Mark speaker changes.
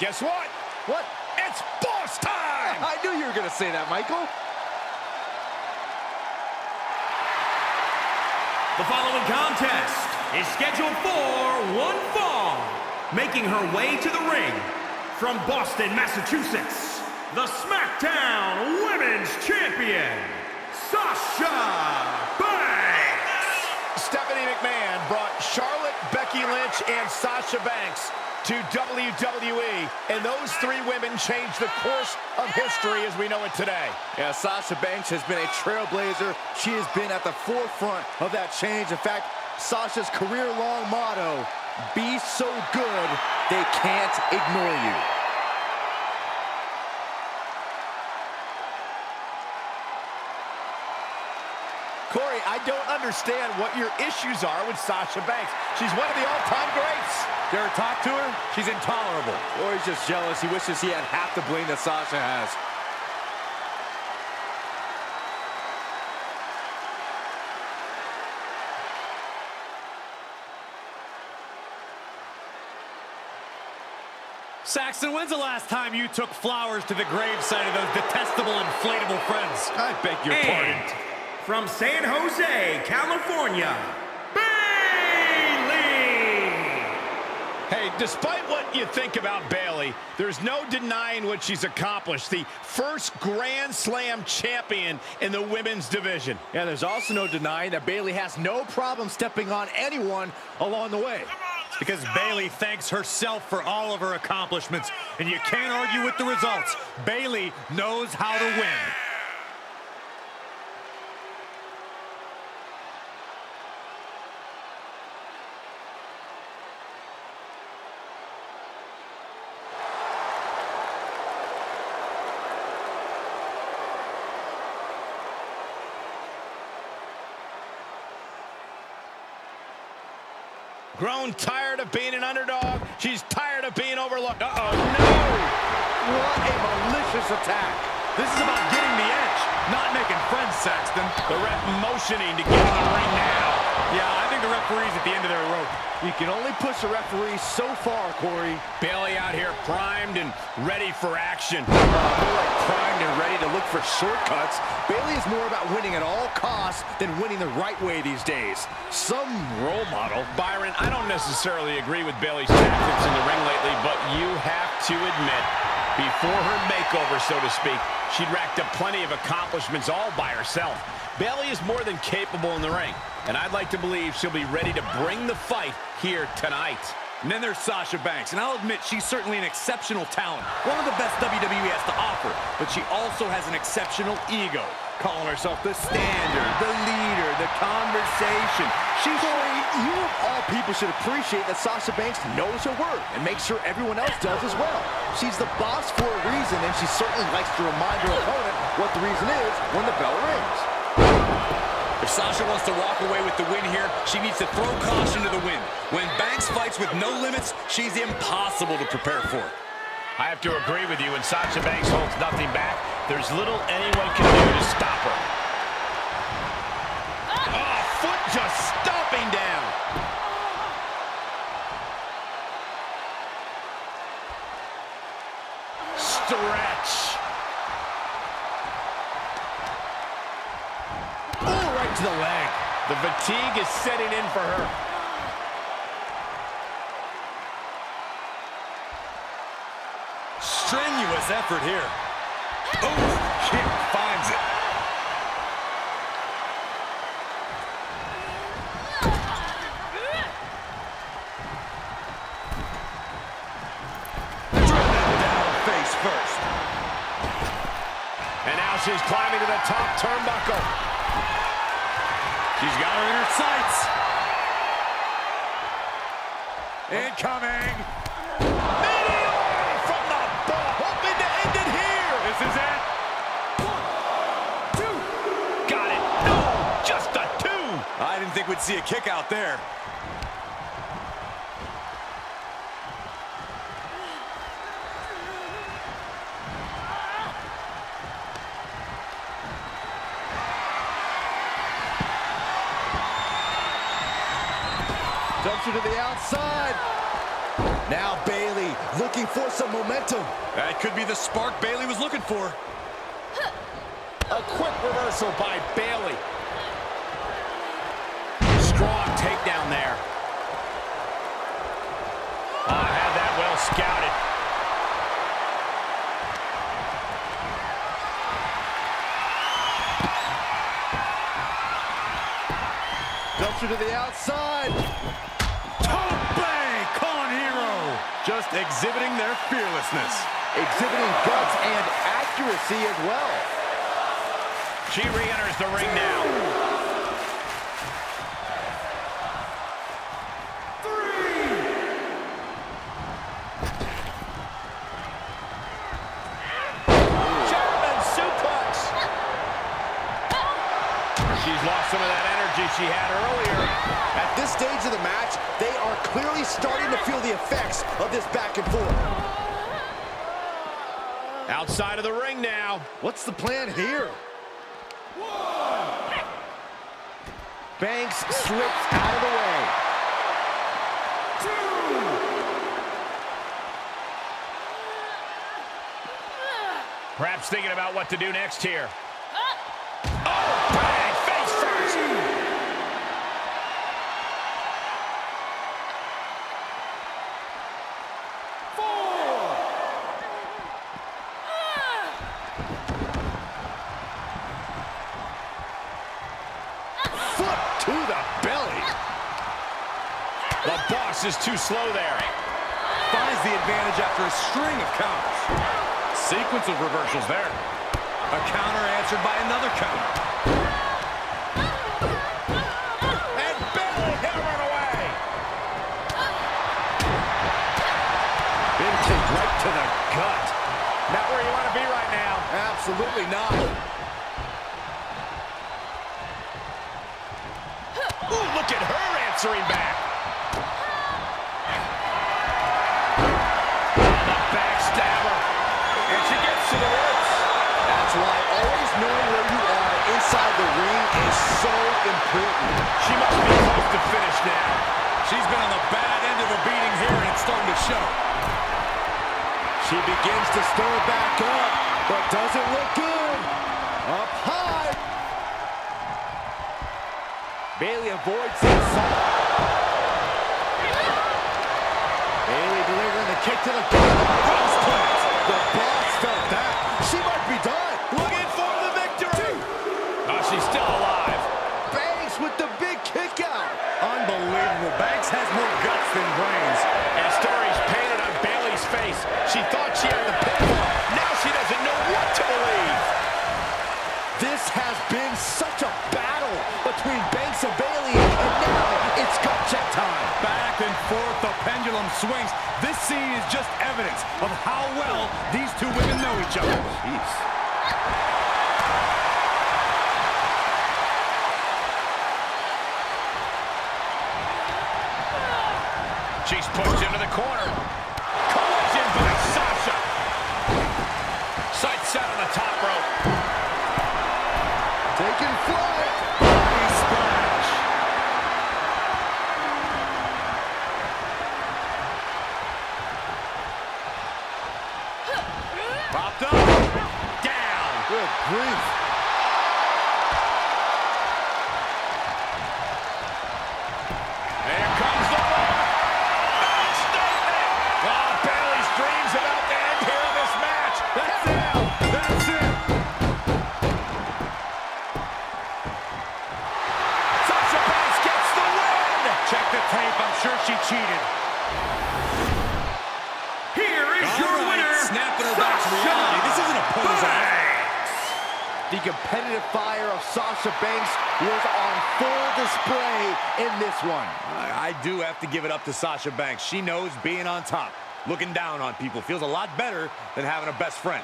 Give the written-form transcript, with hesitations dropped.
Speaker 1: Guess what?
Speaker 2: What?
Speaker 1: It's boss time!
Speaker 2: I knew you were going to say that, Michael.
Speaker 3: The following contest is scheduled for one fall. Making her way to the ring from Boston, Massachusetts, the SmackDown Women's Champion, Sasha Banks.
Speaker 1: Stephanie McMahon brought Charlotte, Becky Lynch, and Sasha Banks to WWE, and those three women changed the course of history as we know it today.
Speaker 2: Yeah, Sasha Banks has been a trailblazer. She has been at the forefront of that change. In fact, Sasha's career-long motto, be so good, they can't ignore you.
Speaker 1: Corey, I don't understand what your issues are with Sasha Banks. She's one of the all-time greats.
Speaker 2: You ever talk to her? She's intolerable. Or he's just jealous. He wishes he had half the bling that Sasha has.
Speaker 4: Saxton, when's the last time you took flowers to the gravesite of those detestable inflatable friends?
Speaker 2: I beg your pardon.
Speaker 3: From San Jose, California, Bayley!
Speaker 1: Hey, despite what you think about Bayley, there's no denying what she's accomplished. The first Grand Slam champion in the women's division.
Speaker 2: Yeah, there's also no denying that Bayley has no problem stepping on anyone along the way.
Speaker 4: Because Bayley thanks herself for all of her accomplishments, and you can't argue with the results. Bayley knows how to win.
Speaker 1: Grown tired of being an underdog. She's tired of being overlooked. Uh-oh, no!
Speaker 2: What a malicious attack.
Speaker 4: This is about getting the edge, not making friends, Saxton.
Speaker 1: The ref motioning to get in the ring now.
Speaker 4: Yeah, I think the referee's at the end of their rope.
Speaker 2: You can only push a referee so far, Corey.
Speaker 1: Bayley out here primed and ready for action.
Speaker 2: More like primed and ready to look for shortcuts. Bayley is more about winning at all costs than winning the right way these days. Some role model.
Speaker 1: Byron, I don't necessarily agree with Bayley's tactics in the ring lately, but you have to admit, before her makeover, so to speak, she'd racked up plenty of accomplishments all by herself. Bayley is more than capable in the ring, and I'd like to believe she'll be ready to bring the fight here tonight.
Speaker 4: And then there's Sasha Banks, and I'll admit she's certainly an exceptional talent. One of the best WWE has to offer, but she also has an exceptional ego. Calling herself the standard, the leader, the conversation.
Speaker 2: Corey, you of all people should appreciate that Sasha Banks knows her worth and makes sure everyone else does as well. She's the boss for a reason, and she certainly likes to remind her opponent what the reason is when the bell rings.
Speaker 5: If Sasha wants to walk away with the win here, she needs to throw caution to the wind. When Banks fights with no limits, she's impossible to prepare for.
Speaker 1: I have to agree with you. When Sasha Banks holds nothing back, there's little anyone can do to stop her. Oh, foot just stomping down. Stretch. Oh, right to the leg. The fatigue is setting in for her.
Speaker 4: Strenuous effort here. Oh, kick finds it. Driven down face first.
Speaker 1: And now she's climbing to the top turnbuckle.
Speaker 4: She's got her in her sights. Incoming.
Speaker 1: Meteor from the ball. Hoping to end it here.
Speaker 4: This is it. 1, 2.
Speaker 1: Got it. No, just a 2.
Speaker 4: I didn't think we'd see a kick out there.
Speaker 2: Dumps her to the outside. Now Bayley looking for some momentum.
Speaker 5: That could be the spark Bayley was looking for.
Speaker 1: A quick reversal by Bayley. Strong takedown there. Oh, had that well scouted.
Speaker 2: Dumps her to the outside.
Speaker 4: Toe bang! Con Hero just exhibiting their fearlessness.
Speaker 2: Exhibiting guts and accuracy as well.
Speaker 1: She re-enters the ring now. She's lost some of that energy she had earlier.
Speaker 2: At this stage of the match, they are clearly starting to feel the effects of this back and forth.
Speaker 1: Outside of the ring now.
Speaker 2: What's the plan here? Banks slips out of the way.
Speaker 1: Perhaps thinking about what to do next here. Oh, bang! Face first!
Speaker 2: Foot to the belly.
Speaker 1: The boss is too slow there.
Speaker 4: Finds the advantage after a string of counters. Sequence of reversals there. A counter answered by another counter.
Speaker 1: And Bayley hammering away.
Speaker 2: Big kick right to the gut.
Speaker 1: Not where you want to be right now.
Speaker 2: Absolutely not.
Speaker 1: Ooh, look at her answering back. The backstabber. And she gets to the ropes.
Speaker 2: That's why always knowing where you are inside the ring is so important.
Speaker 1: She must be close to finish now.
Speaker 5: She's been on the bad end of a beating here, and it's starting to show.
Speaker 2: She begins to stir back up, but doesn't look good. Up high. Bayley avoids the assault. Bayley delivering the kick to the gut. The boss felt that. She might be done.
Speaker 1: Looking for the victory. Oh, she's still alive.
Speaker 2: Banks with the big kick out.
Speaker 4: Unbelievable. Banks has more guts than brains.
Speaker 1: And stories painted on Bayley's face. She thought she had the pinfall. Now she doesn't know what to believe.
Speaker 2: This has been such a battle between Banks and Bayley, and now it's gut check time.
Speaker 4: Back and forth, the pendulum swings. This scene is just evidence of how well these two women know each other.
Speaker 2: Jeez.
Speaker 1: She's pushed into the corner. Collision by Sasha. Sights set on the top rope.
Speaker 2: Taking flight.
Speaker 4: Body splash. Popped up. Down.
Speaker 2: Good grief.
Speaker 1: Here comes the one. Big statement. Oh, Bayley's dreams about to end here in this match.
Speaker 4: That's it. That's it.
Speaker 1: Sasha Banks gets the win.
Speaker 4: Check the tape. I'm sure she cheated.
Speaker 3: Here is
Speaker 5: All
Speaker 3: your
Speaker 5: right,
Speaker 3: winner,
Speaker 5: snapping her back to reality. This isn't a pose act.
Speaker 2: The competitive fire of Sasha Banks was on full display in this one.
Speaker 4: I do have to give it up to Sasha Banks. She knows being on top, looking down on people, feels a lot better than having a best friend.